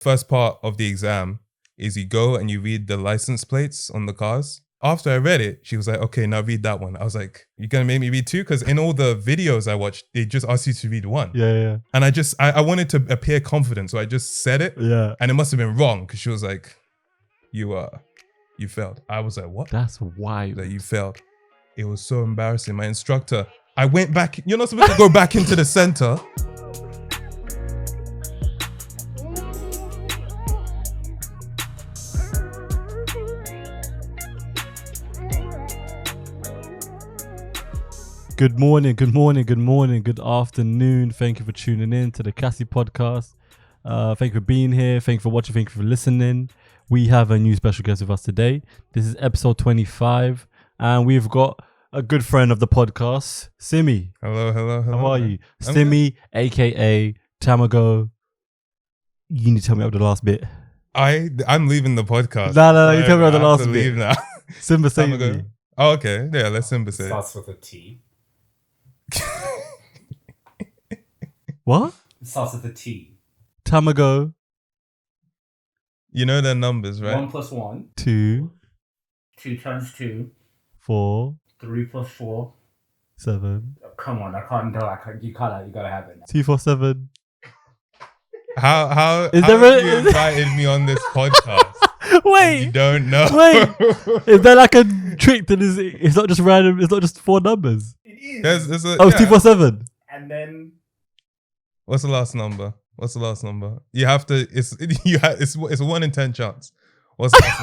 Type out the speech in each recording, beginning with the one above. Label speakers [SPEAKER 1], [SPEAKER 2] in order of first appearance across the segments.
[SPEAKER 1] First part of the exam is you go and you read the license plates on the cars. After I read it, she was like, okay, now read that one. I was like, you're going to make me read two? Because in all the videos I watched, they just asked you to read one.
[SPEAKER 2] Yeah.
[SPEAKER 1] And I wanted to appear confident. So I just said it.
[SPEAKER 2] Yeah.
[SPEAKER 1] And it must have been wrong because she was like, you failed. I was like, what?
[SPEAKER 2] That's wild.
[SPEAKER 1] That you failed. It was so embarrassing. My instructor, I went back. You're not supposed to go back into the center.
[SPEAKER 2] Good morning, good afternoon. Thank you for tuning in to the Kasi Podcast. Thank you for being here. Thank you for watching. Thank you for listening. We have a new special guest with us today. This is episode 25, and we've got a good friend of the podcast, Simi.
[SPEAKER 1] Hello.
[SPEAKER 2] How are you? Simi, aka Tamago. You need to tell me about the last bit.
[SPEAKER 1] I'm leaving the podcast.
[SPEAKER 2] No, you tell me about the last bit.
[SPEAKER 1] Leave now.
[SPEAKER 2] Simba, say it.
[SPEAKER 1] Oh, okay. Yeah, let Simba say it.
[SPEAKER 3] Starts with a T.
[SPEAKER 2] What?
[SPEAKER 3] It starts with a T.
[SPEAKER 2] Tamago.
[SPEAKER 1] You know their numbers, right?
[SPEAKER 3] 1 plus 1.
[SPEAKER 2] 2.
[SPEAKER 3] 2 times 2.
[SPEAKER 2] 4.
[SPEAKER 3] 3 plus 4.
[SPEAKER 2] 7.
[SPEAKER 3] Oh, come on, I can't do it. You gotta have it now.
[SPEAKER 2] 2, 4, 7.
[SPEAKER 1] How
[SPEAKER 2] Is
[SPEAKER 1] how
[SPEAKER 2] there
[SPEAKER 1] have you invited me on this podcast?
[SPEAKER 2] Wait.
[SPEAKER 1] You don't know.
[SPEAKER 2] Wait. Is there like a trick that is? It's not just random. It's not just 4 numbers.
[SPEAKER 3] It is.
[SPEAKER 1] There's a,
[SPEAKER 2] Oh, 2, 4, 7.
[SPEAKER 3] And then
[SPEAKER 1] What's the last number? You have to. It's a 1 in 10 chance. What's the last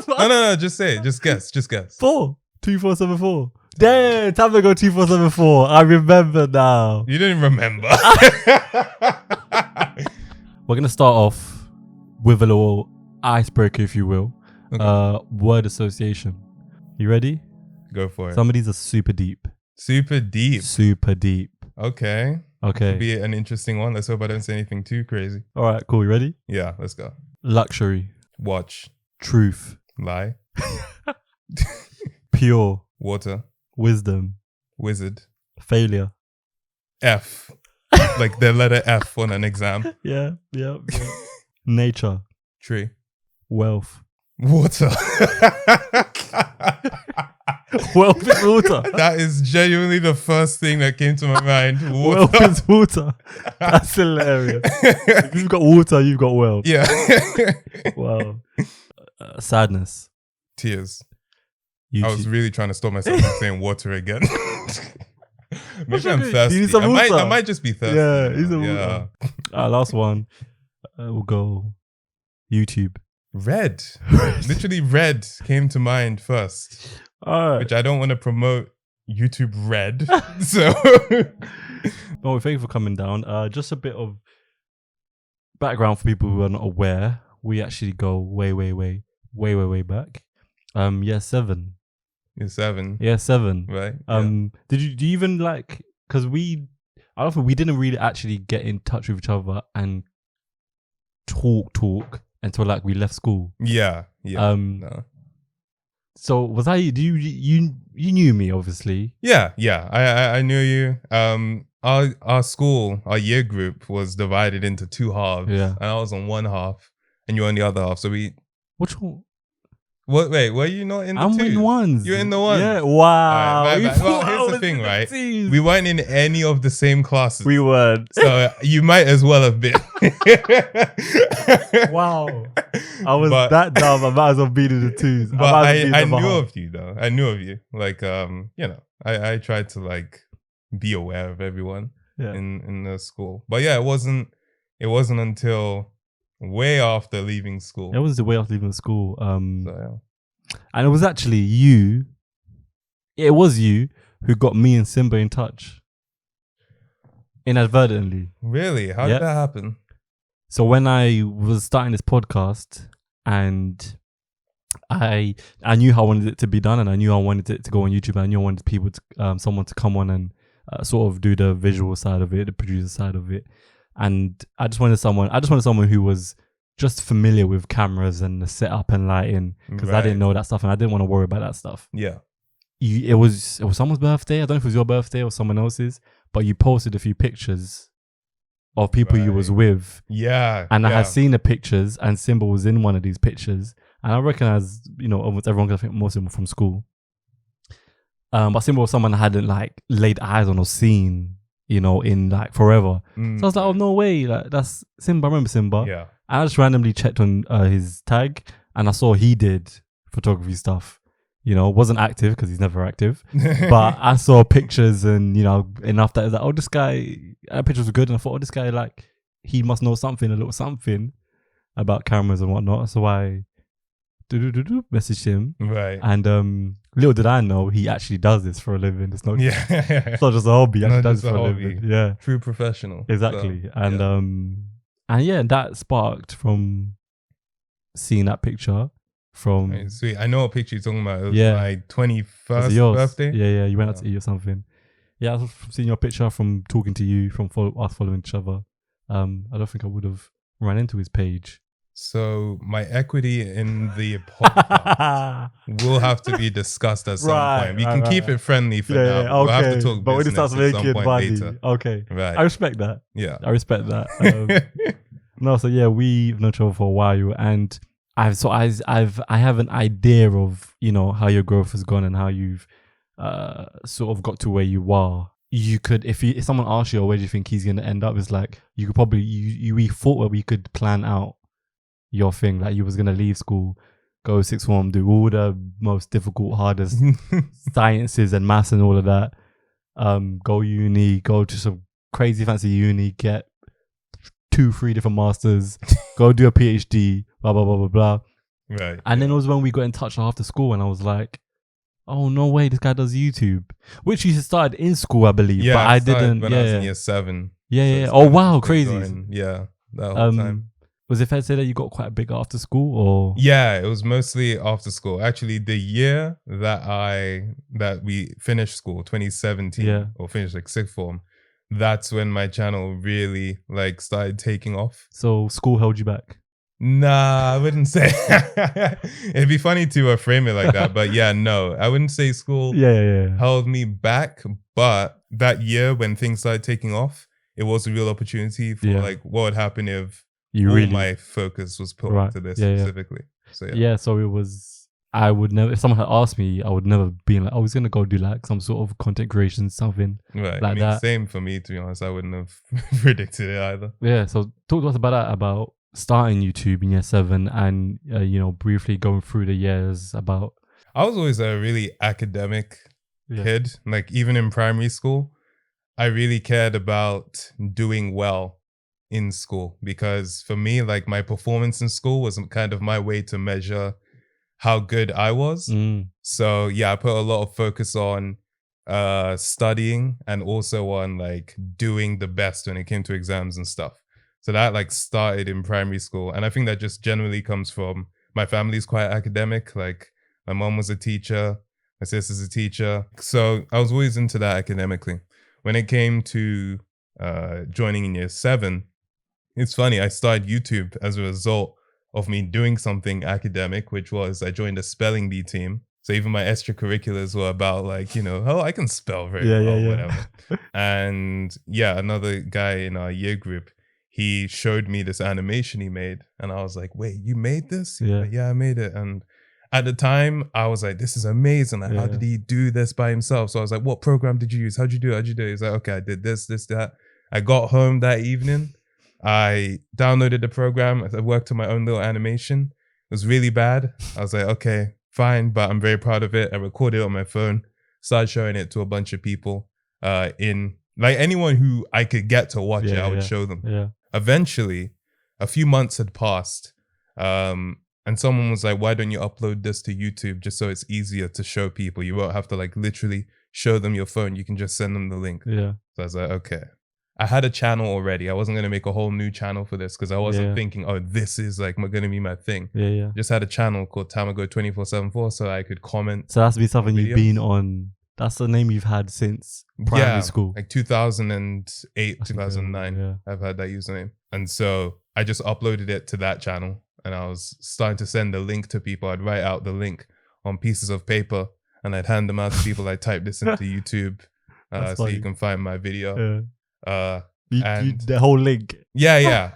[SPEAKER 1] number? No. Just say it. Just guess.
[SPEAKER 2] 4. 2, 4, 7, 4. Damn, Tamago 2, 4, 7, 4. I remember now.
[SPEAKER 1] You didn't remember.
[SPEAKER 2] We're gonna start off with a little icebreaker, if you will.
[SPEAKER 1] Okay.
[SPEAKER 2] Word association. You ready?
[SPEAKER 1] Go for it.
[SPEAKER 2] Some of these are super deep.
[SPEAKER 1] Super deep. Okay.
[SPEAKER 2] Okay.
[SPEAKER 1] Be an interesting one. Let's hope I don't say anything too crazy.
[SPEAKER 2] All right. Cool. You ready?
[SPEAKER 1] Yeah, let's go.
[SPEAKER 2] Luxury.
[SPEAKER 1] Watch.
[SPEAKER 2] Truth.
[SPEAKER 1] Lie.
[SPEAKER 2] Pure.
[SPEAKER 1] Water.
[SPEAKER 2] Wisdom.
[SPEAKER 1] Wizard.
[SPEAKER 2] Failure.
[SPEAKER 1] F. Like the letter F on an exam.
[SPEAKER 2] Yeah. Nature.
[SPEAKER 1] Tree.
[SPEAKER 2] Wealth.
[SPEAKER 1] Water.
[SPEAKER 2] Wealth is water.
[SPEAKER 1] That is genuinely the first thing that came to my mind. Water.
[SPEAKER 2] Wealth is water. That's hilarious. If you've got water, you've got wealth.
[SPEAKER 1] Yeah.
[SPEAKER 2] Wow. Sadness.
[SPEAKER 1] Tears.
[SPEAKER 2] YouTube.
[SPEAKER 1] I was really trying to stop myself from saying water again. Maybe I'm thirsty.
[SPEAKER 2] Do you need some water?
[SPEAKER 1] I might just be thirsty.
[SPEAKER 2] Yeah, he's a water. Last one. We'll go YouTube.
[SPEAKER 1] Red. Literally red came to mind first.
[SPEAKER 2] All right.
[SPEAKER 1] Which I don't want to promote YouTube Red. So
[SPEAKER 2] No, thank you for coming down. Just a bit of background for people who are not aware. We actually go way back. Year 7.
[SPEAKER 1] You're 7.
[SPEAKER 2] Year 7.
[SPEAKER 1] Right.
[SPEAKER 2] Do you even like, because I don't think we didn't really actually get in touch with each other and talk until like we left school.
[SPEAKER 1] Yeah. No.
[SPEAKER 2] So was I? You knew me obviously?
[SPEAKER 1] Yeah. I knew you. Our school, our year group was divided into 2 halves.
[SPEAKER 2] Yeah.
[SPEAKER 1] And I was on one half, and you were on the other half. So
[SPEAKER 2] Which one?
[SPEAKER 1] What? Wait, were you not in the
[SPEAKER 2] I'm
[SPEAKER 1] 2?
[SPEAKER 2] in ones.
[SPEAKER 1] You're in the 1.
[SPEAKER 2] Yeah. Wow.
[SPEAKER 1] Right, well, here's the thing, right? We weren't in any of the same classes.
[SPEAKER 2] We weren't.
[SPEAKER 1] So you might as well have been.
[SPEAKER 2] Wow. I was that dumb. I might as well be in the 2s.
[SPEAKER 1] But I knew of you though. I knew of you. Like I tried to like be aware of everyone in the school. But yeah, it wasn't until way after leaving school.
[SPEAKER 2] It was the way after leaving school.
[SPEAKER 1] So,
[SPEAKER 2] and it was actually you. It was you who got me and Simba in touch. Inadvertently.
[SPEAKER 1] Really? How did that happen?
[SPEAKER 2] So when I was starting this podcast and I knew how I wanted it to be done, and I knew I wanted it to go on YouTube, and I knew I wanted people to someone to come on and sort of do the visual side of it, the producer side of it. And I just wanted someone who was just familiar with cameras and the setup and lighting, because I didn't know that stuff and I didn't want to worry about that stuff.
[SPEAKER 1] Yeah.
[SPEAKER 2] It was someone's birthday. I don't know if it was your birthday or someone else's, but you posted a few pictures of people you was with.
[SPEAKER 1] Yeah.
[SPEAKER 2] And I had seen the pictures, and Simba was in one of these pictures. And I recognized, almost everyone, because I think most of them were from school. But Simba was someone I hadn't like laid eyes on or seen, in like forever. So I was like, oh, no way. Like, that's Simba. I remember Simba.
[SPEAKER 1] Yeah.
[SPEAKER 2] And I just randomly checked on his tag, and I saw he did photography stuff. Wasn't active because he's never active. But I saw pictures and, enough that I was like, oh, this guy, pictures were good. And I thought, oh, this guy, like, he must know something, a little something about cameras and whatnot. So I messaged him.
[SPEAKER 1] Right.
[SPEAKER 2] And little did I know, he actually does this for a living. It's not, it's not just a hobby. He actually does it for a living. Yeah.
[SPEAKER 1] True professional.
[SPEAKER 2] Exactly. So, and that sparked from seeing that picture.
[SPEAKER 1] Sweet. I know what picture you're talking about. It was my 21st birthday.
[SPEAKER 2] Yeah. You went out to eat or something. Yeah, I was seeing your picture, from talking to you, from us following each other. I don't think I would have ran into his page.
[SPEAKER 1] So my equity in the podcast will have to be discussed at some point. We can keep it friendly for now.
[SPEAKER 2] Yeah, okay.
[SPEAKER 1] We'll have to talk
[SPEAKER 2] but when it starts making money,
[SPEAKER 1] later.
[SPEAKER 2] Okay.
[SPEAKER 1] Right.
[SPEAKER 2] I respect that.
[SPEAKER 1] Yeah.
[SPEAKER 2] I respect that. No, so yeah, we've known each other for a while, and I have an idea of how your growth has gone and how you've sort of got to where you are. You could, if someone asks you, where do you think he's going to end up, it's like you could probably we thought that we could plan out your thing, like you was going to leave school, go sixth form, do all the most difficult, hardest sciences and maths and all of that, go uni, go to some crazy fancy uni, get 2-3 different masters, go do a PhD, blah blah blah blah blah.
[SPEAKER 1] Right.
[SPEAKER 2] And then it was when we got in touch after school, and I was like, oh no way, this guy does YouTube, which you started in school, I believe.
[SPEAKER 1] Yeah,
[SPEAKER 2] but I didn't.
[SPEAKER 1] When I was in year 7.
[SPEAKER 2] Yeah. Oh wow, crazy.
[SPEAKER 1] Yeah, that whole time.
[SPEAKER 2] Was it fair to say that you got quite big after school, or?
[SPEAKER 1] Yeah, it was mostly after school. Actually, the year that we finished school, 2017, or finished like sixth form, that's when my channel really like started taking off.
[SPEAKER 2] So school held you back?
[SPEAKER 1] Nah, I wouldn't say. It'd be funny to frame it like that, but yeah, no, I wouldn't say school held me back. But that year when things started taking off, it was a real opportunity for like what would happen if my focus was put onto this specifically. So
[SPEAKER 2] so it was. I would never. If someone had asked me, I would never be like, "I was gonna go do like some sort of content creation, something
[SPEAKER 1] right."
[SPEAKER 2] Like that.
[SPEAKER 1] Same for me, to be honest. I wouldn't have predicted it either.
[SPEAKER 2] Yeah. So talk to us about that. About starting YouTube in year 7, and briefly going through the years. About.
[SPEAKER 1] I was always a really academic kid. Like even in primary school, I really cared about doing well in school, because for me, like my performance in school was kind of my way to measure how good I was. So yeah, I put a lot of focus on studying and also on like doing the best when it came to exams and stuff. So that like started in primary school. And I think that just generally comes from my family's quite academic. Like my mom was a teacher, my sister's a teacher. So I was always into that academically. When it came to joining in year 7, it's funny, I started YouTube as a result of me doing something academic, which was I joined a spelling bee team. So even my extracurriculars were about like, oh, I can spell very well, whatever. And yeah, another guy in our year group, he showed me this animation he made. And I was like, wait, you made this? Like, yeah, I made it. And at the time, I was like, this is amazing. Like, how did he do this by himself? So I was like, what program did you use? How'd you do it? He was like, okay, I did this, that. I got home that evening. I downloaded the program. I worked on my own little animation. It was really bad. I was like, okay, fine, but I'm very proud of it. I recorded it on my phone, started showing it to a bunch of people. In like anyone who I could get to watch it, I would show them.
[SPEAKER 2] Yeah.
[SPEAKER 1] Eventually, a few months had passed, and someone was like, why don't you upload this to YouTube just so it's easier to show people? You won't have to like literally show them your phone. You can just send them the link.
[SPEAKER 2] Yeah.
[SPEAKER 1] So I was like, okay. I had a channel already. I wasn't going to make a whole new channel for this because I wasn't thinking, oh, this is like going to be my thing.
[SPEAKER 2] Yeah.
[SPEAKER 1] Just had a channel called Tamago2474 so I could comment.
[SPEAKER 2] So that's been something you've been on. That's the name you've had since primary school.
[SPEAKER 1] Like 2008, 2009.
[SPEAKER 2] Yeah.
[SPEAKER 1] I've had that username. And so I just uploaded it to that channel and I was starting to send the link to people. I'd write out the link on pieces of paper and I'd hand them out to people. I'd type this into YouTube so you can find my video.
[SPEAKER 2] Yeah. The whole link.
[SPEAKER 1] Yeah.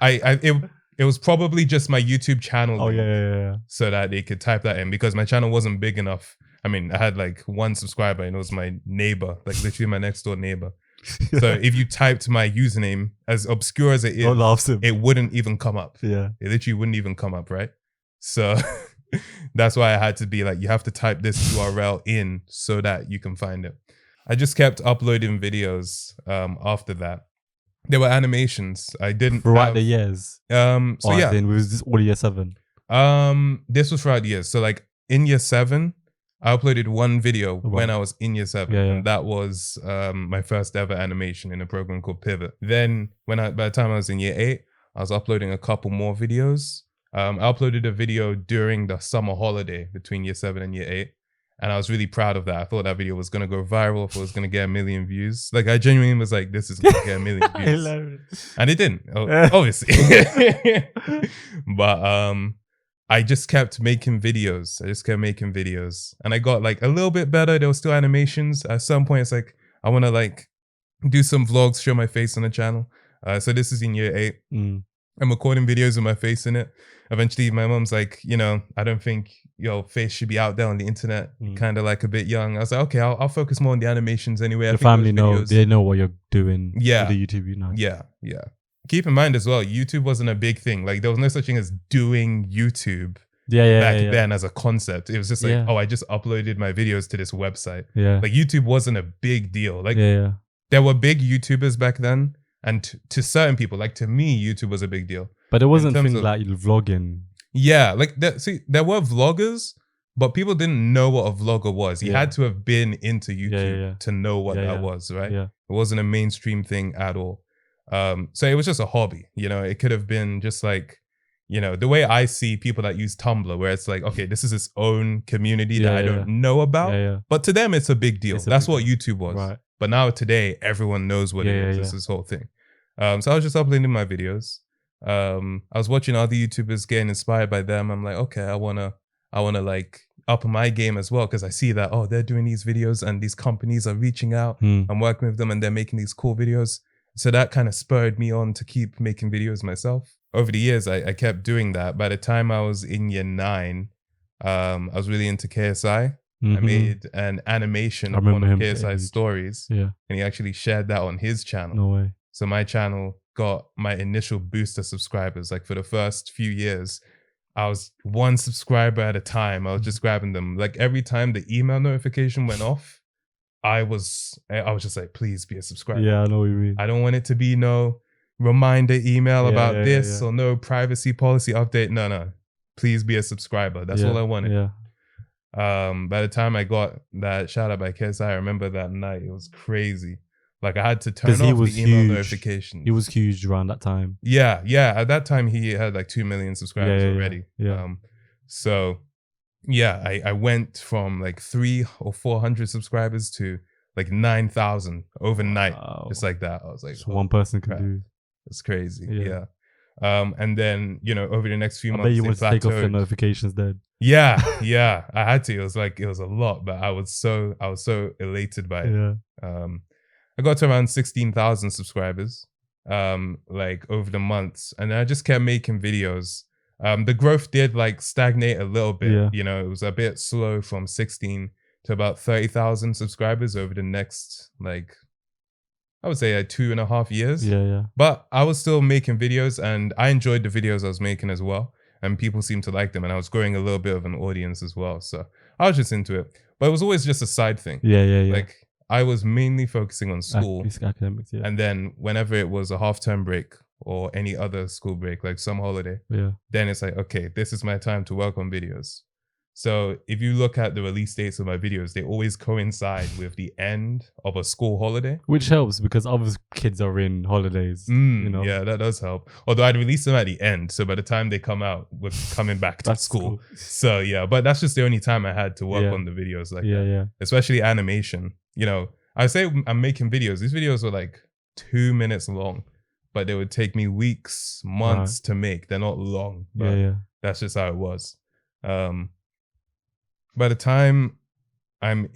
[SPEAKER 1] It was probably just my YouTube channel.
[SPEAKER 2] Oh
[SPEAKER 1] link,
[SPEAKER 2] yeah.
[SPEAKER 1] so that they could type that in because my channel wasn't big enough. I mean, I had like 1 subscriber and it was my neighbor, like literally my next door neighbor. So if you typed my username, as obscure as it is, it wouldn't even come up.
[SPEAKER 2] Yeah.
[SPEAKER 1] It literally wouldn't even come up, right? So that's why I had to be like, you have to type this URL in so that you can find it. I just kept uploading videos after that. There were animations. I didn't
[SPEAKER 2] throughout the years.
[SPEAKER 1] So yeah.
[SPEAKER 2] Then was this all year 7?
[SPEAKER 1] This was throughout the years. So like in year 7, I uploaded one video when I was in year 7.
[SPEAKER 2] Yeah.
[SPEAKER 1] And that was my first ever animation in a program called Pivot. Then by the time I was in year 8, I was uploading a couple more videos. I uploaded a video during the summer holiday between year 7 and year 8. And I was really proud of that. I thought that video was going to go viral, if it was going to get 1 million views. Like I genuinely was like, this is going to get 1 million views. And it didn't, obviously. But I just kept making videos. And I got like a little bit better. There were still animations. At some point, it's like, I want to like do some vlogs, show my face on the channel. So this is in year 8. I'm recording videos with my face in it. Eventually, my mom's like, I don't think your face should be out there on the internet. Kind of like a bit young. I was like, okay, I'll focus more on the animations anyway.
[SPEAKER 2] Your family they know what you're doing.
[SPEAKER 1] Yeah.
[SPEAKER 2] With the YouTube,
[SPEAKER 1] Yeah. Keep in mind as well, YouTube wasn't a big thing. Like there was no such thing as doing YouTube. Back then as a concept. It was just like, I just uploaded my videos to this website.
[SPEAKER 2] Yeah.
[SPEAKER 1] Like YouTube wasn't a big deal. Like there were big YouTubers back then. And to certain people, like to me, YouTube was a big deal.
[SPEAKER 2] But it wasn't things like vlogging.
[SPEAKER 1] Yeah, like there were vloggers, but people didn't know what a vlogger was. You had to have been into YouTube to know what that was, right?
[SPEAKER 2] Yeah.
[SPEAKER 1] It wasn't a mainstream thing at all. So it was just a hobby, it could have been just like, the way I see people that use Tumblr, where it's like, okay, this is its own community that I don't know about, but to them, it's a big deal. That's what YouTube was. Right. But now today, everyone knows what it is. It's this whole thing. So I was just uploading my videos. I was watching other YouTubers getting inspired by them. I'm like, okay, I wanna like up my game as well, because I see that, they're doing these videos and these companies are reaching out. I'm working with them and they're making these cool videos. So that kind of spurred me on to keep making videos myself. Over the years, I kept doing that. By the time I was in year 9, I was really into KSI. I made an animation of one of KSI's stories. Yeah. And he actually shared that on his channel.
[SPEAKER 2] No way.
[SPEAKER 1] So my channel got my initial boost of subscribers. Like for the first few years, I was 1 subscriber at a time. I was just grabbing them. Like every time the email notification went off, I was just like, please be a subscriber.
[SPEAKER 2] Yeah, I know what you mean.
[SPEAKER 1] I don't want it to be no reminder email about this or no privacy policy update. No. Please be a subscriber. That's all I wanted.
[SPEAKER 2] Yeah.
[SPEAKER 1] By the time I got that shout out by KSI, I remember that night. It was crazy. Like I had to turn off the email notifications.
[SPEAKER 2] He was huge around that time.
[SPEAKER 1] Yeah. At that time, he had like 2 million subscribers already. Yeah. So yeah, I went from like 300 or 400 subscribers to like 9,000 overnight, just like that. I was like,
[SPEAKER 2] one person could do.
[SPEAKER 1] It's crazy. Yeah. And then over the next few months,
[SPEAKER 2] I bet you wanted to take off the notifications then.
[SPEAKER 1] Yeah. I had to. It was a lot, but I was so elated by it.
[SPEAKER 2] Yeah.
[SPEAKER 1] I got to around 16,000 subscribers, like over the months, and I just kept making videos. The growth did like stagnate a little bit.
[SPEAKER 2] Yeah.
[SPEAKER 1] It was a bit slow from 16 to about 30,000 subscribers over the next, like, I would say like 2.5 years.
[SPEAKER 2] Yeah.
[SPEAKER 1] But I was still making videos and I enjoyed the videos I was making as well. And people seemed to like them. And I was growing a little bit of an audience as well. So I was just into it. But it was always just a side thing.
[SPEAKER 2] Yeah.
[SPEAKER 1] Like I was mainly focusing on school.
[SPEAKER 2] Academics, yeah.
[SPEAKER 1] And then whenever it was a half-term break or any other school break, like some holiday, then it's like, okay, this is my time to work on videos. So if you look at the release dates of my videos, they always coincide with the end of a school holiday.
[SPEAKER 2] Which helps because other kids are in holidays.
[SPEAKER 1] Yeah, that does help. Although I'd release them at the end. So by the time they come out, we're coming back to school. So yeah, but that's just the only time I had to work on the videos like that.
[SPEAKER 2] Yeah.
[SPEAKER 1] Especially animation. I say I'm making videos. These videos were like 2 minutes long, but they would take me weeks, months to make. They're not long, but that's just how it was. By the time I'm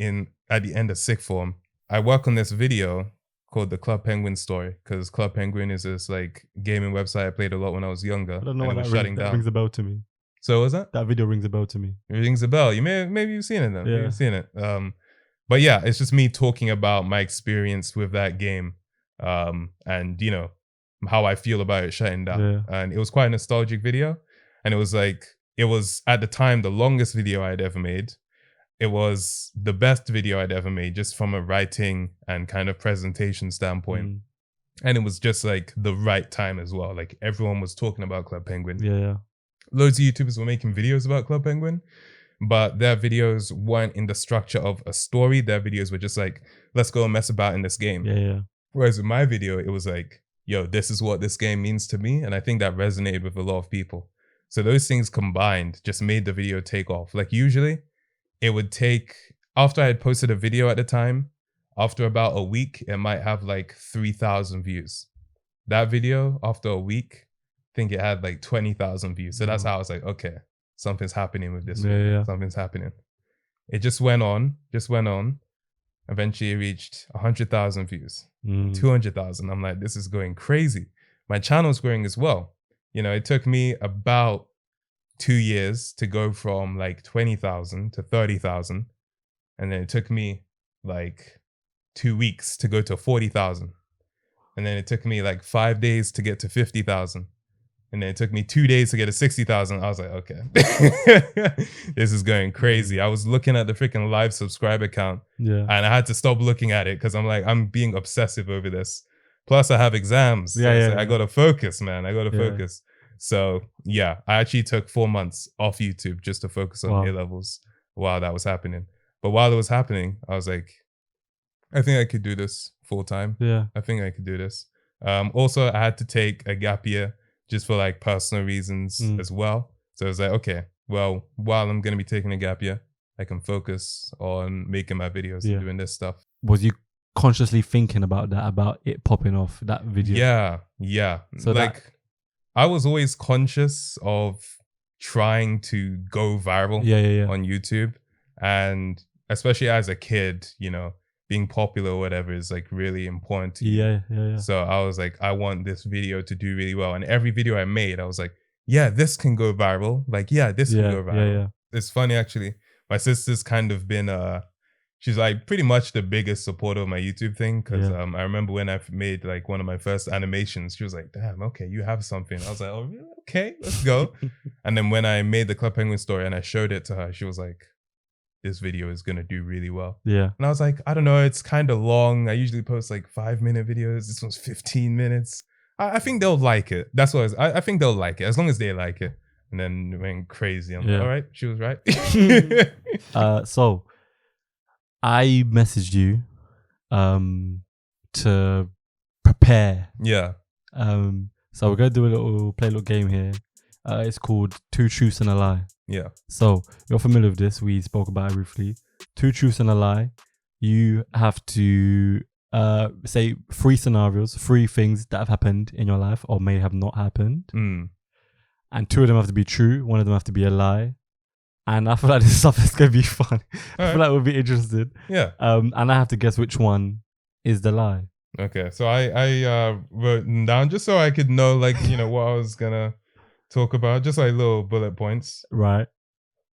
[SPEAKER 1] at the end of sixth form, I work on this video called the Club Penguin story, because Club Penguin is this like gaming website I played a lot when I was younger.
[SPEAKER 2] I don't know
[SPEAKER 1] and
[SPEAKER 2] what
[SPEAKER 1] it was
[SPEAKER 2] that
[SPEAKER 1] shutting
[SPEAKER 2] that
[SPEAKER 1] down.
[SPEAKER 2] rings a bell to me.
[SPEAKER 1] So was that?
[SPEAKER 2] That video rings a bell to me.
[SPEAKER 1] It rings a bell. You maybe you've seen it then.
[SPEAKER 2] Yeah.
[SPEAKER 1] Maybe you've seen it. But yeah, it's just me talking about my experience with that game, and you know how I feel about it shutting down.
[SPEAKER 2] Yeah.
[SPEAKER 1] And it was quite a nostalgic video, and it was at the time the longest video I'd ever made. It was the best video I'd ever made, just from a writing and kind of presentation standpoint. And it was just like the right time as well. Like everyone was talking about Club Penguin.
[SPEAKER 2] Yeah.
[SPEAKER 1] Loads of YouTubers were making videos about Club Penguin, but their videos weren't in the structure of a story. Their videos were just like, let's go and mess about in this game.
[SPEAKER 2] Yeah.
[SPEAKER 1] Whereas with my video, it was like, yo, this is what this game means to me. And I think that resonated with a lot of people. So those things combined just made the video take off. Like usually it would take, after I had posted a video at the time, after about a week, it might have like 3,000 views. That video, after a week, I think it had like 20,000 views. So that's how I was like, okay, something's happening with this video.
[SPEAKER 2] Yeah.
[SPEAKER 1] Something's happening. It just went on. Eventually it reached 100,000 views, 200,000. I'm like, this is going crazy. My channel's growing as well. You know, it took me about 2 years to go from like 20,000 to 30,000. And then it took me like 2 weeks to go to 40,000. And then it took me like 5 days to get to 50,000. And then it took me 2 days to get to 60,000. I was like, okay, this is going crazy. I was looking at the freaking live subscriber count.
[SPEAKER 2] Yeah.
[SPEAKER 1] And I had to stop looking at it because I'm like, I'm being obsessive over this. Plus I have exams. So I got to focus, man. I got to focus. So yeah, I actually took 4 months off YouTube just to focus on A-levels while that was happening. But while it was happening, I was like, I think I could do this full time.
[SPEAKER 2] Yeah.
[SPEAKER 1] I think I could do this. Also, I had to take a gap year just for like personal reasons as well. So I was like, okay, well, while I'm going to be taking a gap year, I can focus on making my videos and doing this stuff.
[SPEAKER 2] Was you consciously thinking about that, about it popping off, that video?
[SPEAKER 1] Yeah.
[SPEAKER 2] So
[SPEAKER 1] like, I was always conscious of trying to go viral on YouTube. And especially as a kid, you know, being popular or whatever is like really important to you.
[SPEAKER 2] Yeah.
[SPEAKER 1] So I was like, I want this video to do really well. And every video I made, I was like, yeah, this can go viral. Like, yeah, this can go viral.
[SPEAKER 2] Yeah.
[SPEAKER 1] It's funny, actually. My sister's kind of been, she's like pretty much the biggest supporter of my YouTube thing. Cause I remember when I made like one of my first animations, she was like, damn, okay, you have something. I was like, oh, really? Okay, let's go. And then when I made the Club Penguin story and I showed it to her, she was like, this video is going to do really well.
[SPEAKER 2] Yeah.
[SPEAKER 1] And I was like, I don't know, it's kind of long. I usually post like 5-minute videos. This one's 15 minutes. I think they'll like it. That's what I think they'll like it, as long as they like it. And then it went crazy. I'm like, all right, she was right.
[SPEAKER 2] So I messaged you to prepare.
[SPEAKER 1] Yeah.
[SPEAKER 2] So we're going to play a little game here. It's called Two Truths and a Lie.
[SPEAKER 1] Yeah.
[SPEAKER 2] So you're familiar with this. We spoke about it briefly. 2 truths and a lie. You have to say 3 scenarios, 3 things that have happened in your life or may have not happened. And 2 of them have to be true. 1 of them have to be a lie. And I feel like this stuff is going to be fun. I feel like we'll be interested.
[SPEAKER 1] Yeah.
[SPEAKER 2] And I have to guess which one is the lie.
[SPEAKER 1] Okay. So I wrote them down just so I could know, like, you know, what I was going to talk about, just like little bullet points.
[SPEAKER 2] Right.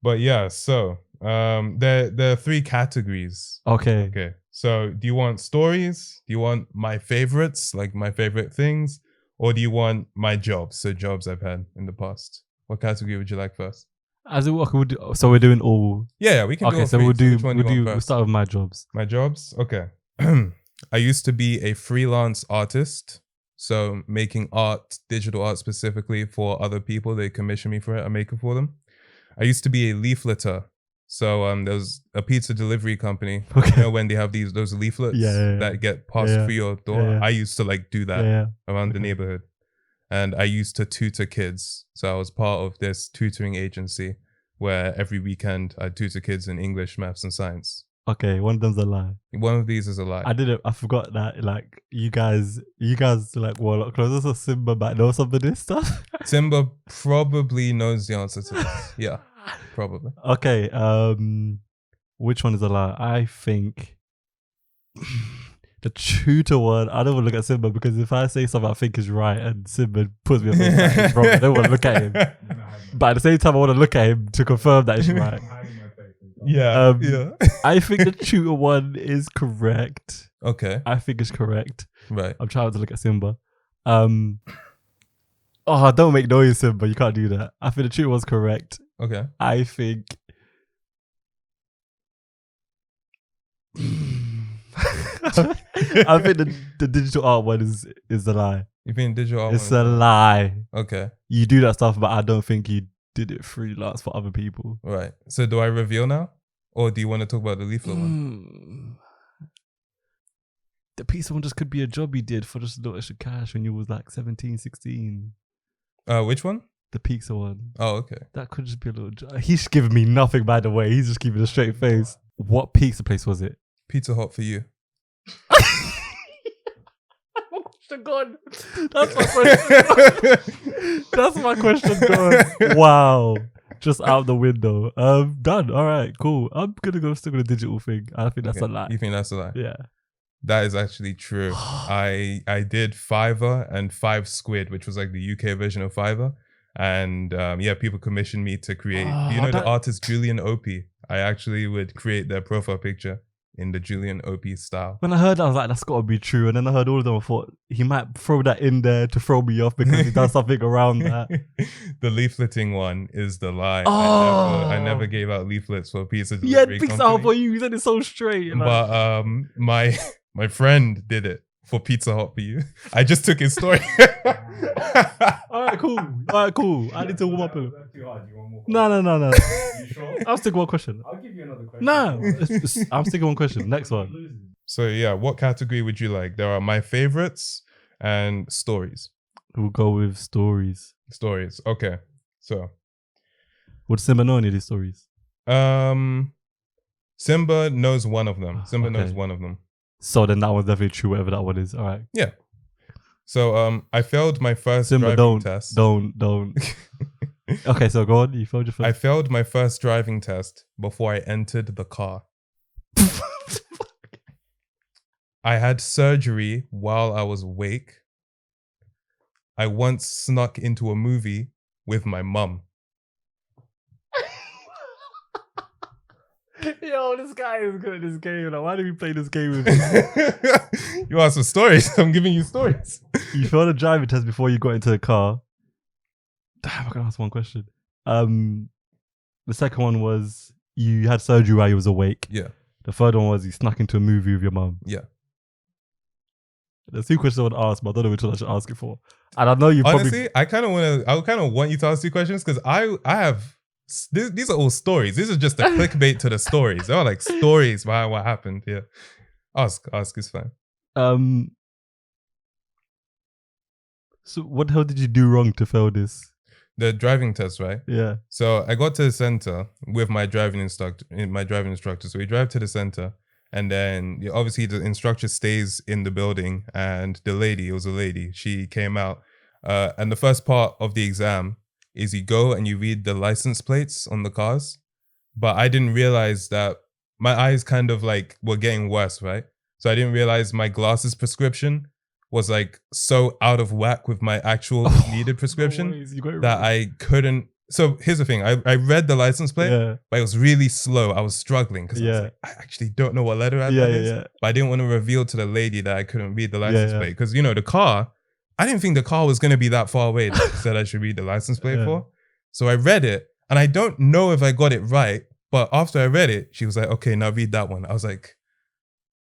[SPEAKER 1] But yeah, so there are 3 categories. Okay. So do you want stories? Do you want my favorites, like my favorite things? Or do you want my jobs? So jobs I've had in the past. What category would you like first?
[SPEAKER 2] So we're doing all.
[SPEAKER 1] Yeah, we can.
[SPEAKER 2] Okay,
[SPEAKER 1] do all
[SPEAKER 2] so
[SPEAKER 1] 3.
[SPEAKER 2] we'll start with my jobs.
[SPEAKER 1] My jobs. Okay. I used to be a freelance artist. So making art, digital art specifically for other people. They commission me for it. I make it for them. I used to be a leafleter. So there's a pizza delivery company.
[SPEAKER 2] Okay.
[SPEAKER 1] You know, when they have those leaflets that get passed through your door. I used to like do that around the neighborhood. And I used to tutor kids. So I was part of this tutoring agency where every weekend I tutor kids in English, maths, and science.
[SPEAKER 2] Okay, one of them's a lie.
[SPEAKER 1] One of these is a lie.
[SPEAKER 2] I forgot that, like, you guys like were a lot closer, so Simba might know some of this stuff.
[SPEAKER 1] Simba probably knows the answer to this. Yeah, probably.
[SPEAKER 2] Okay, which one is a lie? I think The tutor one, I don't want to look at Simba because if I say something I think is right and Simba puts me on the it's wrong, I don't want to look at him. But at the same time, I want to look at him to confirm that it's right.
[SPEAKER 1] Yeah. Yeah.
[SPEAKER 2] I think the tutor one is correct.
[SPEAKER 1] Okay.
[SPEAKER 2] I think it's correct.
[SPEAKER 1] Right.
[SPEAKER 2] I'm trying to look at Simba. Oh, don't make noise, Simba. You can't do that. I think the tutor was correct.
[SPEAKER 1] Okay.
[SPEAKER 2] I think. I think the digital art one is a lie.
[SPEAKER 1] You think digital art?
[SPEAKER 2] It's a lie.
[SPEAKER 1] Okay.
[SPEAKER 2] You do that stuff, but I don't think you did it freelance for other people.
[SPEAKER 1] Right. So do I reveal now, or do you want to talk about the leaflet one?
[SPEAKER 2] The pizza one just could be a job he did for just a little extra cash when you was like 17, 16.
[SPEAKER 1] Which one?
[SPEAKER 2] The pizza one.
[SPEAKER 1] Oh, okay.
[SPEAKER 2] That could just be a little job. He's giving me nothing, by the way. He's just keeping a straight face. What pizza place was it?
[SPEAKER 1] Pizza Hut for you.
[SPEAKER 2] My question gone. That's my question. That's my question gone. Wow. Just out the window. Done. All right, cool. I'm gonna go stick with the digital thing. I think that's a lie.
[SPEAKER 1] You think that's a lie?
[SPEAKER 2] Yeah.
[SPEAKER 1] That is actually true. I did Fiverr and 5 Squid, which was like the UK version of Fiverr. And people commissioned me to create. Do you know the artist Julian Opie? I actually would create their profile picture in the Julian Opie style.
[SPEAKER 2] When I heard that, I was like, that's got to be true. And then I heard all of them. I thought he might throw that in there to throw me off because he does something around that.
[SPEAKER 1] The leafleting one is the lie.
[SPEAKER 2] Oh.
[SPEAKER 1] I never gave out leaflets for pizza delivery.
[SPEAKER 2] Yeah, pizza Hut for you. You said it so straight.
[SPEAKER 1] But my friend did it for Pizza Hut for you. I just took his story.
[SPEAKER 2] All right, cool. I need to warm up a little.
[SPEAKER 3] Too hard. You want more?
[SPEAKER 2] No.
[SPEAKER 3] You sure?
[SPEAKER 2] I'll stick one question.
[SPEAKER 3] I'll give you another question.
[SPEAKER 2] No, I'm sticking one question. Next one.
[SPEAKER 1] So yeah, what category would you like? There are my favorites and stories.
[SPEAKER 2] We'll go with stories.
[SPEAKER 1] Stories. Okay. So
[SPEAKER 2] would Simba know any of these stories?
[SPEAKER 1] Simba knows one of them. Simba
[SPEAKER 2] Okay.
[SPEAKER 1] knows one of them.
[SPEAKER 2] So then that one's definitely true, whatever that one is. All right.
[SPEAKER 1] Yeah. So I failed my first
[SPEAKER 2] Simba,
[SPEAKER 1] driving test.
[SPEAKER 2] Don't. Okay, so go on. You failed your first.
[SPEAKER 1] I failed my first driving test before I entered the car. I had surgery while I was awake. I once snuck into a movie with my mum.
[SPEAKER 2] Yo, this guy is good at this game. Like, why did we play this game with him?
[SPEAKER 1] You asked for stories. I'm giving you stories.
[SPEAKER 2] You failed a driving test before you got into the car. Damn, I can ask one question. The second one was you had surgery while you was awake.
[SPEAKER 1] Yeah.
[SPEAKER 2] The third one was you snuck into a movie with your mum.
[SPEAKER 1] Yeah.
[SPEAKER 2] There's 2 questions I want to ask, but I don't know which one I should ask it for. And I know you
[SPEAKER 1] honestly, I kind of want you to ask 2 questions because I have. These are all stories. This is just a clickbait to the stories. They're all like stories behind what happened. Yeah. Ask, it's fine.
[SPEAKER 2] So what the hell did you do wrong to fail this?
[SPEAKER 1] The driving test, right?
[SPEAKER 2] Yeah.
[SPEAKER 1] So I got to the center with my driving instructor. So we drive to the center, and then obviously the instructor stays in the building, and it was a lady, she came out. And the first part of the exam is you go and you read the license plates on the cars. But I didn't realize that my eyes kind of like were getting worse, right? So I didn't realize my glasses prescription was like so out of whack with my actual needed prescription that I couldn't. So here's the thing. I read the license plate, but it was really slow. I was struggling because I was like, I actually don't know what letter that is. But I didn't want to reveal to the lady that I couldn't read the license plate. Because, the car, I didn't think the car was going to be that far away that said I should read the license plate for. So I read it, and I don't know if I got it right. But after I read it, she was like, okay, now read that one. I was like,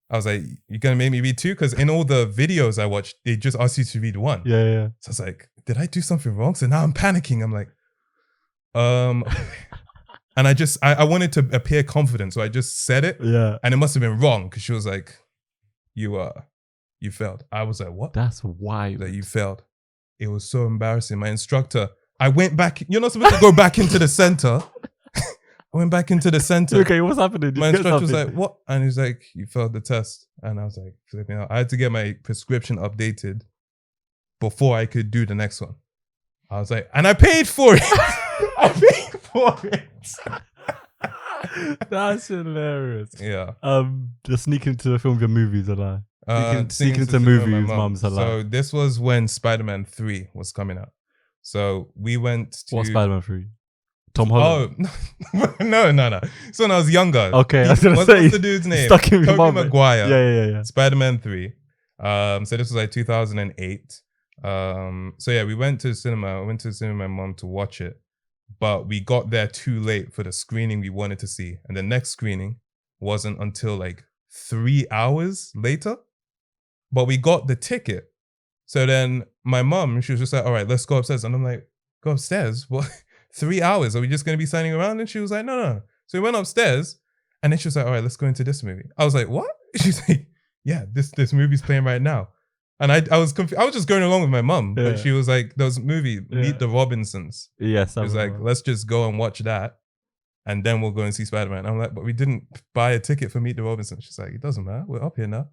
[SPEAKER 1] you're going to make me read 2? Because in all the videos I watched, they just asked you to read 1.
[SPEAKER 2] Yeah.
[SPEAKER 1] So I was like, did I do something wrong? So now I'm panicking. I'm like, and I wanted to appear confident. So I just said it.
[SPEAKER 2] Yeah.
[SPEAKER 1] And it must have been wrong because she was like, you failed. I was like, what?
[SPEAKER 2] That's wild.
[SPEAKER 1] That you failed. It was so embarrassing. My instructor, I went back. You're not supposed to go back into the center. I went back into the center.
[SPEAKER 2] Okay, what's happening?
[SPEAKER 1] My instructor was like, what? And he's like, you failed the test. And I was like, flipping out. I had to get my prescription updated before I could do the next one. I was like, and I paid for it. I paid for it.
[SPEAKER 2] That's hilarious.
[SPEAKER 1] Yeah.
[SPEAKER 2] Just sneaking into the film of your movies, a lie. Sneaking into
[SPEAKER 1] cinema with
[SPEAKER 2] movie
[SPEAKER 1] my
[SPEAKER 2] with
[SPEAKER 1] mum.
[SPEAKER 2] mum's a lie.
[SPEAKER 1] So this was when Spider-Man 3 was coming out. So we went to...
[SPEAKER 2] What Spider-Man 3? Tom Holland?
[SPEAKER 1] Oh, no. So when I was younger.
[SPEAKER 2] Okay, I was going to say.
[SPEAKER 1] What's the dude's name?
[SPEAKER 2] Stuck in
[SPEAKER 1] Tobey Maguire.
[SPEAKER 2] Yeah.
[SPEAKER 1] Spider-Man 3. So this was like 2008. So yeah, we went to the cinema. I went to the cinema with my mum to watch it. But we got there too late for the screening we wanted to see. And the next screening wasn't until like 3 hours later. But we got the ticket. So then my mum, she was just like, all right, let's go upstairs. And I'm like, go upstairs? What? 3 hours? Are we just going to be standing around? And she was like, no. So we went upstairs. And then she was like, all right, let's go into this movie. I was like, what? She's like, yeah, this movie's playing right now. And I was confused. I was just going along with my mum.
[SPEAKER 2] Yeah.
[SPEAKER 1] But she was like, there was a movie, Meet the Robinsons.
[SPEAKER 2] Yes.
[SPEAKER 1] She was like, let's just go and watch that. And then we'll go and see Spider-Man. I'm like, but we didn't buy a ticket for Meet the Robinsons. She's like, it doesn't matter. We're up here now.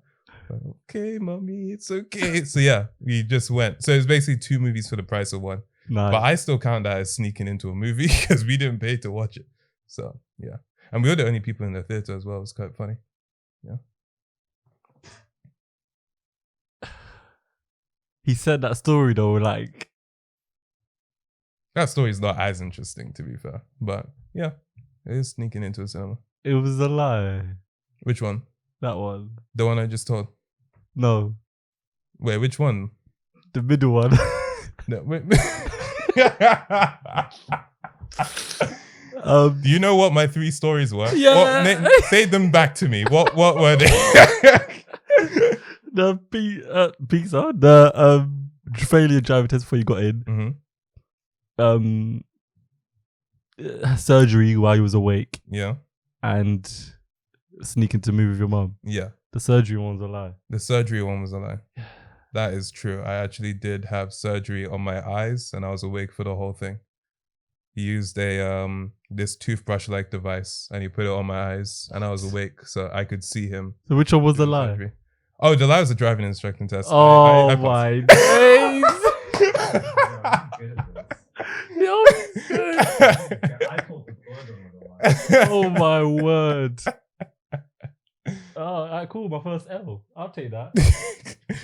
[SPEAKER 1] Like, okay, mommy, it's okay. So yeah, we just went. So it's basically 2 movies for the price of 1.
[SPEAKER 2] Nice.
[SPEAKER 1] But I still count that as sneaking into a movie because we didn't pay to watch it. So yeah. And we were the only people in the theater as well. It was quite funny. Yeah.
[SPEAKER 2] He said that story though, like...
[SPEAKER 1] That story is not as interesting, to be fair. But yeah, it is sneaking into a cinema.
[SPEAKER 2] It was a lie.
[SPEAKER 1] Which one?
[SPEAKER 2] That one.
[SPEAKER 1] The one I just told.
[SPEAKER 2] No.
[SPEAKER 1] Wait, which one?
[SPEAKER 2] The middle one.
[SPEAKER 1] No, wait. Do you know what my 3 stories were?
[SPEAKER 2] Yeah.
[SPEAKER 1] Say them back to me. What were they?
[SPEAKER 2] The pizza, the failure driving test before you got in.
[SPEAKER 1] Mm-hmm.
[SPEAKER 2] Surgery while you was awake,
[SPEAKER 1] Yeah.
[SPEAKER 2] and sneaking to movie with your mum.
[SPEAKER 1] Yeah.
[SPEAKER 2] The surgery one's a lie.
[SPEAKER 1] The surgery one was a lie. That is true. I actually did have surgery on my eyes and I was awake for the whole thing. He used a this toothbrush-like device and he put it on my eyes and I was awake so I could see him.
[SPEAKER 2] So which one was the
[SPEAKER 1] do
[SPEAKER 2] lie?
[SPEAKER 1] surgery. Oh, the lie was a driving instructing test.
[SPEAKER 2] Oh
[SPEAKER 1] I
[SPEAKER 2] my days! Oh my word! Oh, cool. My first L. I'll take that.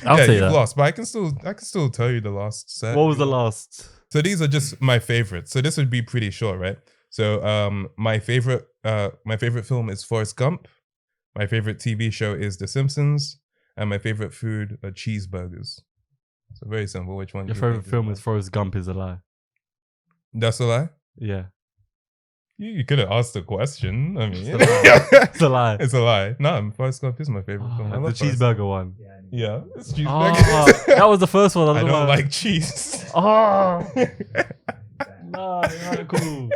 [SPEAKER 2] I'll take
[SPEAKER 1] you've
[SPEAKER 2] that.
[SPEAKER 1] lost, but I can still tell you the last set.
[SPEAKER 2] What was the last?
[SPEAKER 1] So these are just my favorites. So this would be pretty short, right? So my favorite film is Forrest Gump. My favorite TV show is The Simpsons, and my favorite food are cheeseburgers. So very simple. Which one?
[SPEAKER 2] Your favorite film is Forrest Gump is a lie.
[SPEAKER 1] That's a lie?
[SPEAKER 2] Yeah.
[SPEAKER 1] You could have asked the question. I mean,
[SPEAKER 2] It's a lie.
[SPEAKER 1] It's a lie. No, Forrest Gump is my favorite film. I
[SPEAKER 2] The
[SPEAKER 1] love Forrest
[SPEAKER 2] cheeseburger
[SPEAKER 1] Gump.
[SPEAKER 2] one.
[SPEAKER 1] Yeah, it's cheeseburger.
[SPEAKER 2] Oh, that was the first one.
[SPEAKER 1] I don't like cheese.
[SPEAKER 2] Oh. Nah, yeah, cool.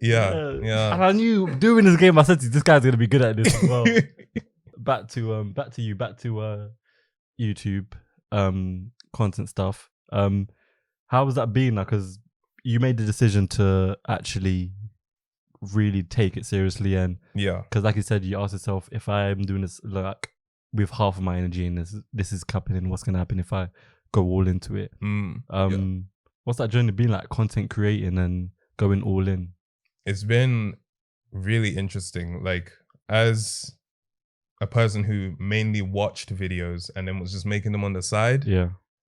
[SPEAKER 1] Yeah.
[SPEAKER 2] And I knew doing this game, I said this guy's gonna be good at this as well. back to YouTube content stuff. How was that been? Because you made the decision to actually really take it seriously, and because like you said, you asked yourself, if I'm doing this like with half of my energy and this is happening, what's gonna happen if I go all into it? What's that journey been like, content creating and going all in?
[SPEAKER 1] It's been really interesting. Like, as a person who mainly watched videos and then was just making them on the side,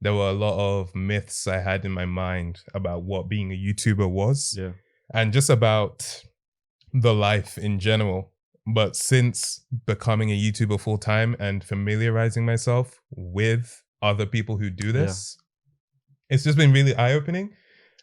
[SPEAKER 1] there were a lot of myths I had in my mind about what being a YouTuber was, and just about the life in general. But since becoming a YouTuber full time and familiarizing myself with other people who do this, it's just been really eye-opening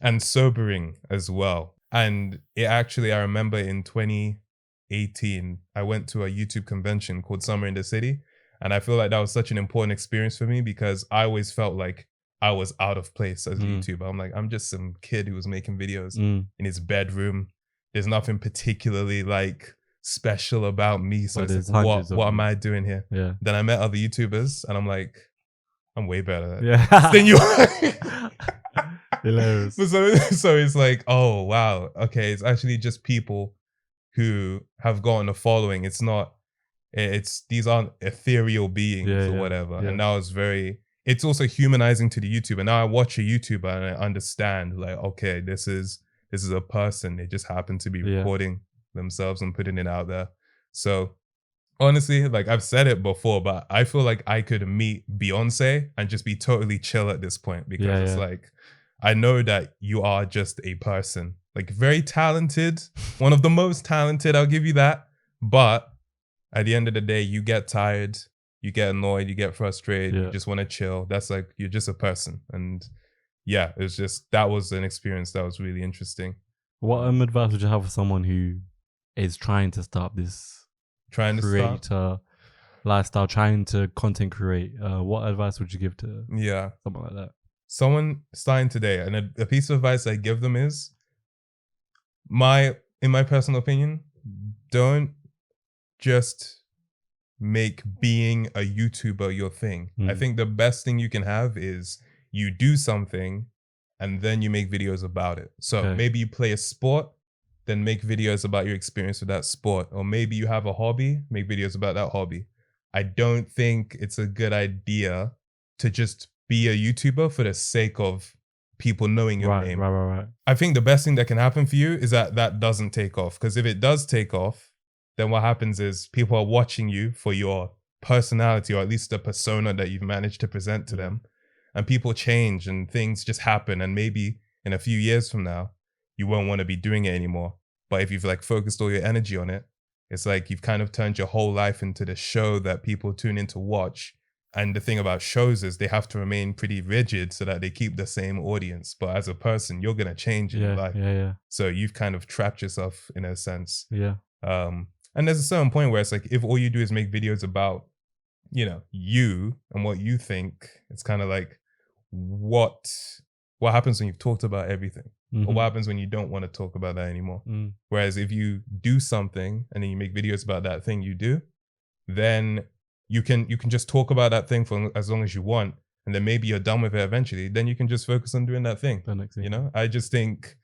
[SPEAKER 1] and sobering as well. And it actually, I remember in 2018, I went to a YouTube convention called Summer in the City. And I feel like that was such an important experience for me because I always felt like I was out of place as a YouTuber. I'm like, I'm just some kid who was making videos in his bedroom. There's nothing particularly like special about me. So it's like, what am I doing here? Then I met other YouTubers and I'm like, I'm way better than you are.
[SPEAKER 2] Hilarious.
[SPEAKER 1] So it's like, oh wow, okay, it's actually just people who have gotten a following. It's not, these aren't ethereal beings or whatever. And that was it's also humanizing to the YouTuber. Now I watch a YouTuber and I understand, like, okay, this is a person. They just happen to be recording themselves and putting it out there. So honestly, like I've said it before, but I feel like I could meet Beyonce and just be totally chill at this point because it's like, I know that you are just a person, like very talented, one of the most talented, I'll give you that. But at the end of the day, you get tired, you get annoyed, you get frustrated, you just want to chill. That's like, you're just a person. And yeah, it was just, that was an experience that was really interesting.
[SPEAKER 2] What advice would you have for someone who is trying to start this creator lifestyle, trying to content create? What advice would you give to someone like that?
[SPEAKER 1] Someone starting today, and a piece of advice I give them is, in my personal opinion, don't just make being a YouTuber your thing. I think the best thing you can have is you do something and then you make videos about it. So maybe you play a sport, then make videos about your experience with that sport. Or maybe you have a hobby, make videos about that hobby. I don't think it's a good idea to just be a YouTuber for the sake of people knowing your name.
[SPEAKER 2] Right.
[SPEAKER 1] I think the best thing that can happen for you is that doesn't take off. Because if it does take off, then what happens is people are watching you for your personality, or at least the persona that you've managed to present to them. And people change and things just happen. And maybe in a few years from now, you won't want to be doing it anymore. But if you've like focused all your energy on it, it's like you've kind of turned your whole life into the show that people tune in to watch. And the thing about shows is they have to remain pretty rigid so that they keep the same audience. But as a person, you're going to change in your life. So you've kind of trapped yourself in a sense. And there's a certain point where it's like, if all you do is make videos about, you know, you and what you think, it's kind of like, what happens when you've talked about everything? Or what happens when you don't want to talk about that anymore? Whereas if you do something and then you make videos about that thing you do, then you can just talk about that thing for as long as you want. And then maybe you're done with it eventually. Then you can just focus on doing that thing. You know, I just think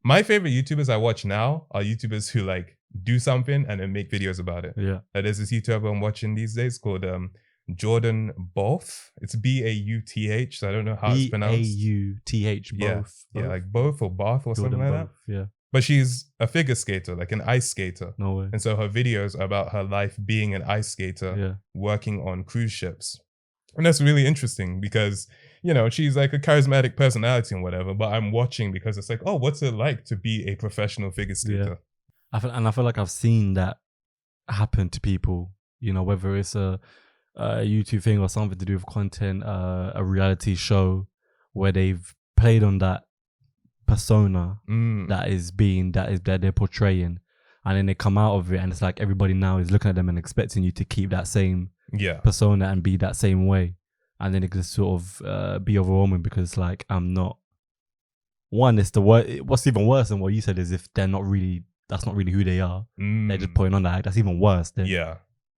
[SPEAKER 1] my favorite YouTubers I watch now are YouTubers who like do something and then make videos about it. There's this YouTuber I'm watching these days called Jordan Both. It's Bauth, so I don't know how it's pronounced.
[SPEAKER 2] Bauth, both.
[SPEAKER 1] Yeah, like both or bath or
[SPEAKER 2] Jordan
[SPEAKER 1] something like
[SPEAKER 2] Both,
[SPEAKER 1] that. But she's a figure skater, like an ice skater.
[SPEAKER 2] No way.
[SPEAKER 1] And so her videos are about her life being an ice skater, working on cruise ships. And that's really interesting because, you know, she's like a charismatic personality and whatever, but I'm watching because it's like, oh, what's it like to be a professional figure skater?
[SPEAKER 2] I feel like I've seen that happen to people, you know, whether it's a YouTube thing or something to do with content, a reality show where they've played on that persona that they're portraying, and then they come out of it and it's like everybody now is looking at them and expecting you to keep that same persona and be that same way, and then it can sort of be overwhelming because it's like, I'm not one, it's the what's even worse than what you said is if they're not really, that's not really who they are, they're just putting on that, that's even worse than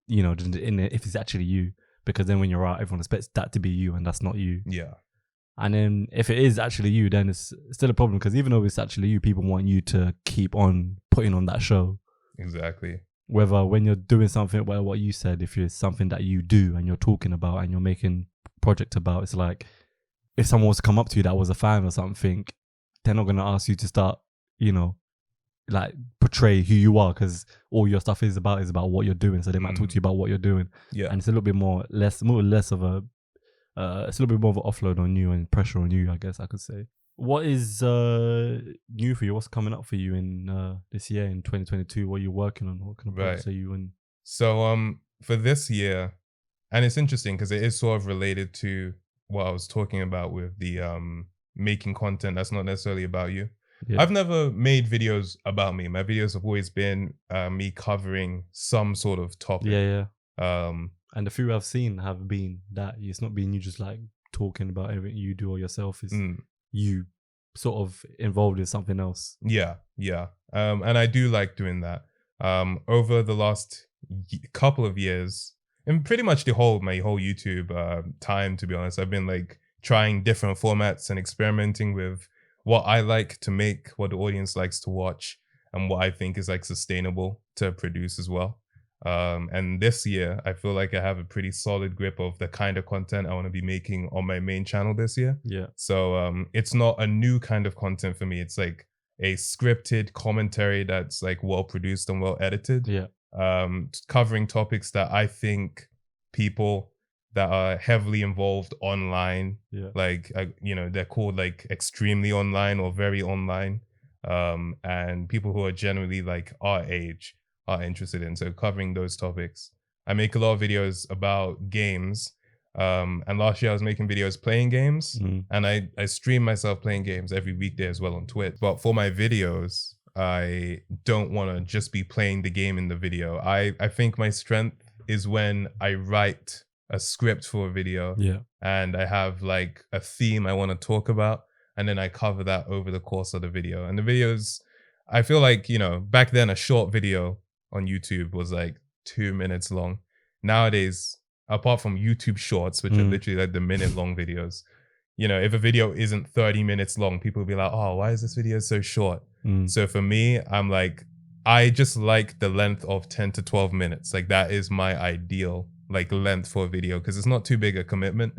[SPEAKER 2] you know, if it's actually you, because then when you're out, everyone expects that to be you and that's not you. And then if it is actually you, then it's still a problem, because even though it's actually you, people want you to keep on putting on that show.
[SPEAKER 1] Exactly.
[SPEAKER 2] Whether when you're doing something, well, what you said, if it's something that you do and you're talking about and you're making project about, it's like if someone was to come up to you that was a fan or something, they're not going to ask you to start, you know, like portray who you are, because all your stuff is about what you're doing. So they might talk to you about what you're doing. And it's a little bit less of a it's a little bit more of an offload on you and pressure on you, I guess I could say. What is new for you? What's coming up for you in this year in 2022? What are you working on? What kind of projects are you in?
[SPEAKER 1] So for this year, and it's interesting because it is sort of related to what I was talking about with the making content that's not necessarily about you. I've never made videos about me. My videos have always been me covering some sort of topic.
[SPEAKER 2] And the few I've seen have been that it's not been you just like talking about everything you do or yourself. Is you sort of involved in something else. And I do like doing that. Over the last couple of years, and pretty much my whole YouTube time, to be honest, I've been like trying different formats and experimenting with what I like to make, what the audience likes to watch, and what I think is like sustainable to produce as well. And this year, I feel like I have a pretty solid grip of the kind of content I want to be making on my main channel this year. So it's not a new kind of content for me. It's like a scripted commentary that's like well produced and well edited.
[SPEAKER 1] covering topics that I think people that are heavily involved online, like they're called like extremely online or very online, and people who are generally like our age are interested in. So covering those topics. I make a lot of videos about games. And last year I was making videos playing games, and I stream myself playing games every weekday as well on Twitch. But for my videos, I don't want to just be playing the game in the video. I think my strength is when I write a script for a video, and I have like a theme I want to talk about, and then I cover that over the course of the video. And the videos, I feel like, back then a short video on YouTube was like 2 minutes long. Nowadays, apart from YouTube Shorts, which are literally like the minute-long videos, if a video isn't 30 minutes long, people will be like, oh, why is this video so short? So for me, I'm like, I just like the length of 10 to 12 minutes. Like that is my ideal like length for a video, because it's not too big a commitment.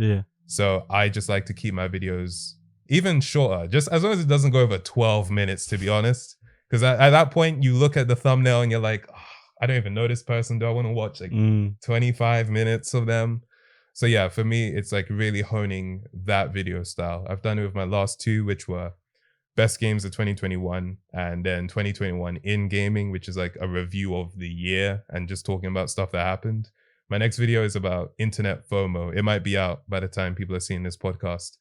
[SPEAKER 1] So I just like to keep my videos even shorter, just as long as it doesn't go over 12 minutes, to be honest. Because at that point, you look at the thumbnail and you're like, oh, I don't even know this person. Do I want to watch like 25 minutes of them? So yeah, for me, it's like really honing that video style. I've done it with my last two, which were best games of 2021, and then 2021 in gaming, which is like a review of the year and just talking about stuff that happened. My next video is about internet FOMO. It might be out by the time people are seeing this podcast.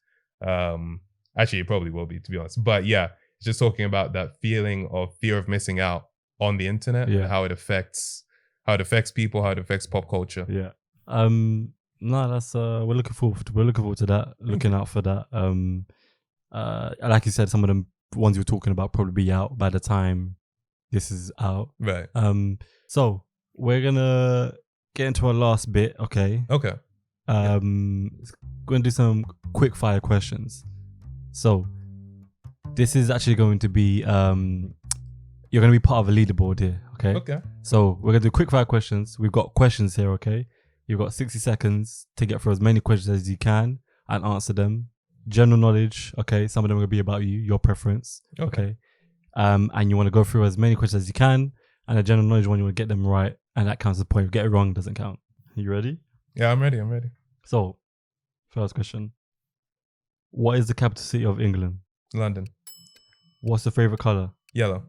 [SPEAKER 1] Actually, it probably will be, to be honest. But yeah, it's just talking about that feeling of fear of missing out on the internet, and how it affects people, how it affects pop culture.
[SPEAKER 2] No, that's we're looking forward to that. Looking out for that. Like you said, some of the ones you were talking about probably be out by the time this is out.
[SPEAKER 1] Right.
[SPEAKER 2] So we're gonna get into our last bit. Okay. We're gonna do some quick fire questions. So this is actually going to be you're going to be part of a leaderboard here, okay? So we're going to do quick fire questions. We've got questions here, okay? You've got 60 seconds to get through as many questions as you can and answer them. General knowledge, okay? Some of them are going to be about you, your preference, okay? And you want to go through as many questions as you can, and the general knowledge one, you want to get them right, and that counts as a point. If you get it wrong, doesn't count. You ready?
[SPEAKER 1] Yeah, I'm ready.
[SPEAKER 2] So, first question. What is the capital city of England?
[SPEAKER 1] London.
[SPEAKER 2] What's your favorite color?
[SPEAKER 1] Yellow.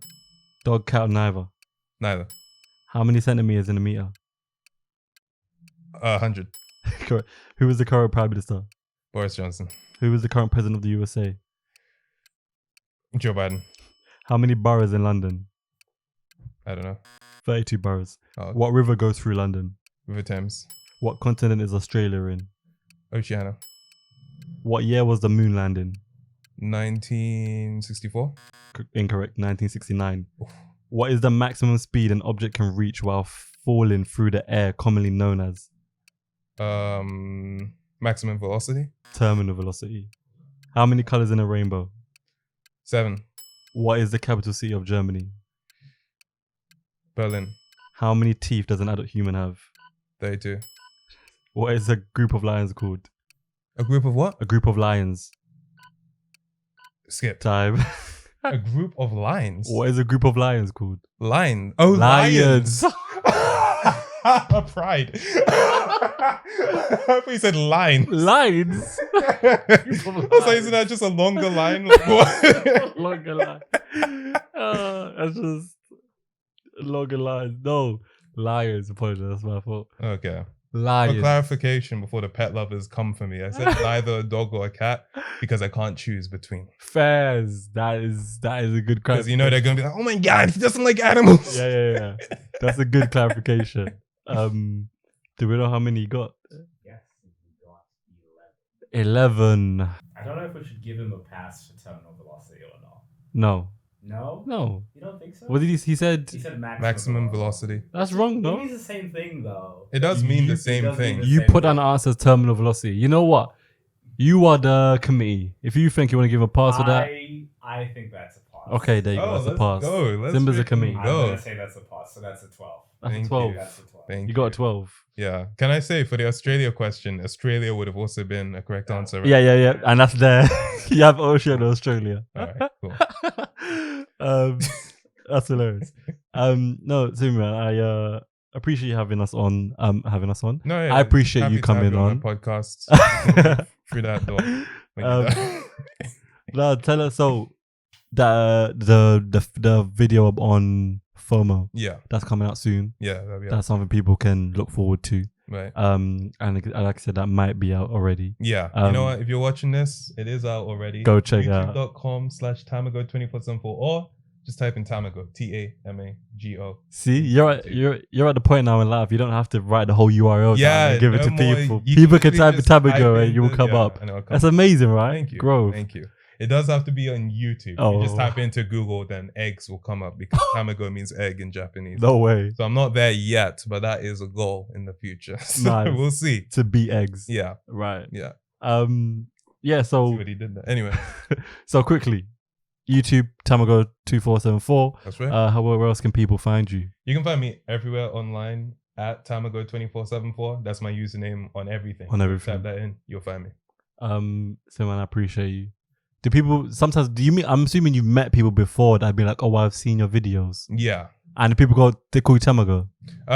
[SPEAKER 2] Dog, cat, or neither?
[SPEAKER 1] Neither.
[SPEAKER 2] How many centimeters in a meter?
[SPEAKER 1] 100.
[SPEAKER 2] Correct. Who is the current prime minister?
[SPEAKER 1] Boris Johnson.
[SPEAKER 2] Who is the current president of the USA?
[SPEAKER 1] Joe Biden.
[SPEAKER 2] How many boroughs in London?
[SPEAKER 1] I don't know.
[SPEAKER 2] 32 boroughs.
[SPEAKER 1] Oh.
[SPEAKER 2] What river goes through London?
[SPEAKER 1] River Thames.
[SPEAKER 2] What continent is Australia in?
[SPEAKER 1] Oceania.
[SPEAKER 2] What year was the moon landing?
[SPEAKER 1] 1964.
[SPEAKER 2] Incorrect. 1969. Oof. What is the maximum speed an object can reach while falling through the air, commonly known as?
[SPEAKER 1] Maximum velocity.
[SPEAKER 2] Terminal velocity. How many colors in a rainbow?
[SPEAKER 1] 7.
[SPEAKER 2] What is the capital city of Germany?
[SPEAKER 1] Berlin.
[SPEAKER 2] How many teeth does an adult human have?
[SPEAKER 1] 32.
[SPEAKER 2] What is a group of lions called?
[SPEAKER 1] A group of what?
[SPEAKER 2] A group of lions.
[SPEAKER 1] Skip.
[SPEAKER 2] Time.
[SPEAKER 1] A group of lions?
[SPEAKER 2] What is a group of lions called?
[SPEAKER 1] Lion. Oh, lions. Pride. I thought you said line.
[SPEAKER 2] Lines?
[SPEAKER 1] I was like, isn't that just a longer line? Like, what?
[SPEAKER 2] Longer line. That's just a longer line. No. Lions. Apologies. That's my fault.
[SPEAKER 1] Okay.
[SPEAKER 2] Lions.
[SPEAKER 1] For clarification, before the pet lovers come for me, I said neither a dog or a cat because I can't choose between.
[SPEAKER 2] Fairs. That is a good clarification.
[SPEAKER 1] Because they're going to be like, oh my God, he doesn't like animals.
[SPEAKER 2] Yeah. That's a good clarification. Do we know how many you got?
[SPEAKER 3] Yes, we got
[SPEAKER 2] 11.
[SPEAKER 3] I don't know if we should give him a pass for terminal velocity or not.
[SPEAKER 2] No.
[SPEAKER 3] No? You don't think so?
[SPEAKER 2] What did he said?
[SPEAKER 3] He said
[SPEAKER 1] maximum velocity.
[SPEAKER 2] That's wrong, no?
[SPEAKER 3] It means the same thing, though.
[SPEAKER 1] It does mean the same thing.
[SPEAKER 2] You put down the answer as terminal velocity. You know what? You are the committee. If you think you want to give a pass for that.
[SPEAKER 3] I think that's a pass.
[SPEAKER 2] Okay, there you go. That's a pass.
[SPEAKER 1] Go.
[SPEAKER 2] Simba's a committee.
[SPEAKER 3] I'm going to say that's a pass, so that's a 12.
[SPEAKER 2] That's
[SPEAKER 1] Thank
[SPEAKER 2] a 12.
[SPEAKER 1] you.
[SPEAKER 3] That's a 12.
[SPEAKER 1] Thank
[SPEAKER 2] You got a 12.
[SPEAKER 1] Yeah. Can I say for the Australia question, Australia would have also been a correct answer, right?
[SPEAKER 2] Yeah. And that's there. You have Oceania, Australia.
[SPEAKER 1] All right, cool.
[SPEAKER 2] That's hilarious. No, Simi, man, appreciate you having us on.
[SPEAKER 1] No, yeah,
[SPEAKER 2] I appreciate
[SPEAKER 1] happy
[SPEAKER 2] you
[SPEAKER 1] to have
[SPEAKER 2] coming
[SPEAKER 1] you
[SPEAKER 2] on.
[SPEAKER 1] my podcast through that door. When you're done.
[SPEAKER 2] No, tell us so the video on FOMO.
[SPEAKER 1] Yeah,
[SPEAKER 2] That's coming out soon.
[SPEAKER 1] yeah, that'll be
[SPEAKER 2] That's something people can look forward to.
[SPEAKER 1] right.
[SPEAKER 2] And like I said, that might be out already.
[SPEAKER 1] Yeah, you know what? If you're watching this, it is out already.
[SPEAKER 2] Go check out
[SPEAKER 1] YouTube.com/Tamago2474 or just type in Tamago, Tamago.
[SPEAKER 2] See, you're at the point now in life you don't have to write the whole URL down and give it to
[SPEAKER 1] more.
[SPEAKER 2] people.
[SPEAKER 1] You
[SPEAKER 2] People can
[SPEAKER 1] literally
[SPEAKER 2] type in
[SPEAKER 1] just
[SPEAKER 2] Tamago and you will
[SPEAKER 1] the-
[SPEAKER 2] come
[SPEAKER 1] yeah,
[SPEAKER 2] up.
[SPEAKER 1] and it'll come
[SPEAKER 2] That's
[SPEAKER 1] up.
[SPEAKER 2] amazing, right?
[SPEAKER 1] Thank you.
[SPEAKER 2] Growth.
[SPEAKER 1] Thank you. It does have to be on YouTube.
[SPEAKER 2] Oh.
[SPEAKER 1] You just type into Google, then eggs will come up because Tamago means egg in Japanese.
[SPEAKER 2] No way.
[SPEAKER 1] So I'm not there yet, but that is a goal in the future. So
[SPEAKER 2] Nice.
[SPEAKER 1] we'll see.
[SPEAKER 2] To beat eggs.
[SPEAKER 1] Yeah.
[SPEAKER 2] Right.
[SPEAKER 1] Yeah.
[SPEAKER 2] Yeah,
[SPEAKER 1] See
[SPEAKER 2] so
[SPEAKER 1] what he did there. Anyway,
[SPEAKER 2] so quickly. YouTube Tamago2474.
[SPEAKER 1] that's right.
[SPEAKER 2] Where else can people find you?
[SPEAKER 1] You can find me everywhere online at Tamago2474. That's my username on everything.
[SPEAKER 2] On everything.
[SPEAKER 1] Type that in, you'll find me.
[SPEAKER 2] So man, I appreciate you. Do people sometimes I'm assuming you've met people before that'd be like, oh, I've seen your videos.
[SPEAKER 1] Yeah.
[SPEAKER 2] And they call you Tamago.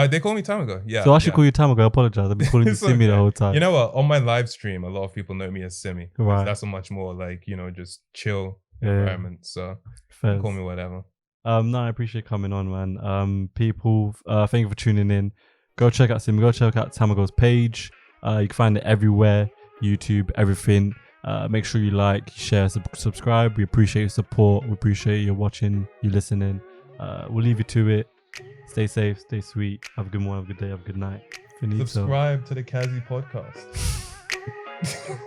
[SPEAKER 1] They call me Tamago. Yeah.
[SPEAKER 2] So I should call you Tamago. I apologize. I've been calling you
[SPEAKER 1] It's
[SPEAKER 2] Simi the
[SPEAKER 1] okay.
[SPEAKER 2] whole time.
[SPEAKER 1] You know what? On my live stream, a lot of people know me as Simi. 'Cause
[SPEAKER 2] Right.
[SPEAKER 1] That's a much more like, just chill
[SPEAKER 2] Yeah.
[SPEAKER 1] environment. So
[SPEAKER 2] Fairs.
[SPEAKER 1] call me whatever.
[SPEAKER 2] No, I appreciate coming on, man. People, thank you for tuning in. Go check out Simi. Go check out Tamago's page. You can find it everywhere. YouTube, everything. Make sure you like, share, subscribe. We appreciate your support. We appreciate you watching, you listening. We'll leave you to it. Stay safe, stay sweet. Have a good morning, have a good day, have a good night. Finito.
[SPEAKER 1] Subscribe to the Kasi Podcast.